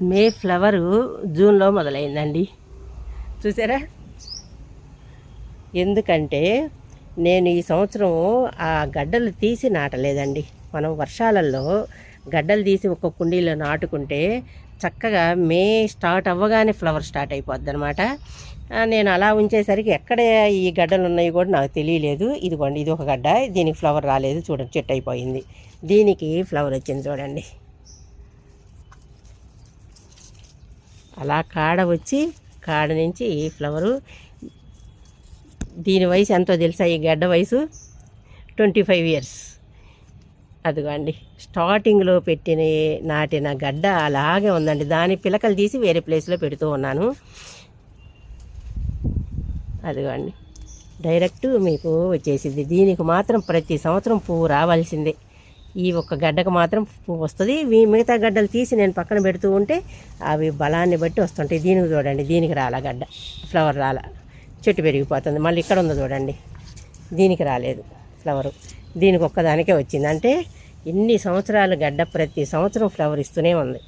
మే flower జూన్లో మొదలైందండి. చూసారా? ఎందుకంటే నేను ఈ సంవత్సరం ఆ గడ్డలు తీసి నాటలేదండి. మనం వర్షాలలో గడ్డలు తీసి ఒక్కొక్క కుండీలో నాటుకుంటే చక్కగా మే స్టార్ట్ అవ్వగానే ఫ్లవర్ స్టార్ట్ అయిపోద్ది అనమాట. నేను అలా ఉంచేసరికి ఎక్కడ ఈ గడ్డలు ఉన్నాయి కూడా నాకు తెలియలేదు. ఇదిగోండి, ఇది ఒక గడ్డ, దీనికి ఫ్లవర్ రాలేదు చూడండి, చెట్టు అయిపోయింది. దీనికి ఫ్లవర్ వచ్చింది చూడండి. అలా కాడ వచ్చి కాడ నుంచి ఈ ఫ్లవరు. దీని వయసు ఎంతో తెలుసా? ఈ గడ్డ వయసు 25 ఇయర్స్. అదిగోండి, స్టార్టింగ్లో నాటిన గడ్డ అలాగే ఉందండి. దాని పిలకలు తీసి వేరే ప్లేస్లో పెడుతూ ఉన్నాను. అదిగోండి, డైరెక్ట్ మీకు వచ్చేసింది. దీనికి మాత్రం ప్రతి సంవత్సరం పువ్వు రావాల్సిందే. ఈ ఒక్క గడ్డకు మాత్రం పువ్వు వస్తుంది. మిగతా గడ్డలు తీసి నేను పక్కన పెడుతూ ఉంటే అవి బలాన్ని బట్టి వస్తుంటాయి. దీనికి చూడండి, దీనికి రాలా గడ్డ, ఫ్లవర్ రాలా, చెట్టు పెరిగిపోతుంది. మళ్ళీ ఇక్కడ ఉంది చూడండి, దీనికి రాలేదు ఫ్లవరు, దీనికి ఒక్కదానికే వచ్చింది. అంటే ఇన్ని సంవత్సరాలు గడ్డ ప్రతి సంవత్సరం ఫ్లవర్ ఇస్తూనే ఉంది.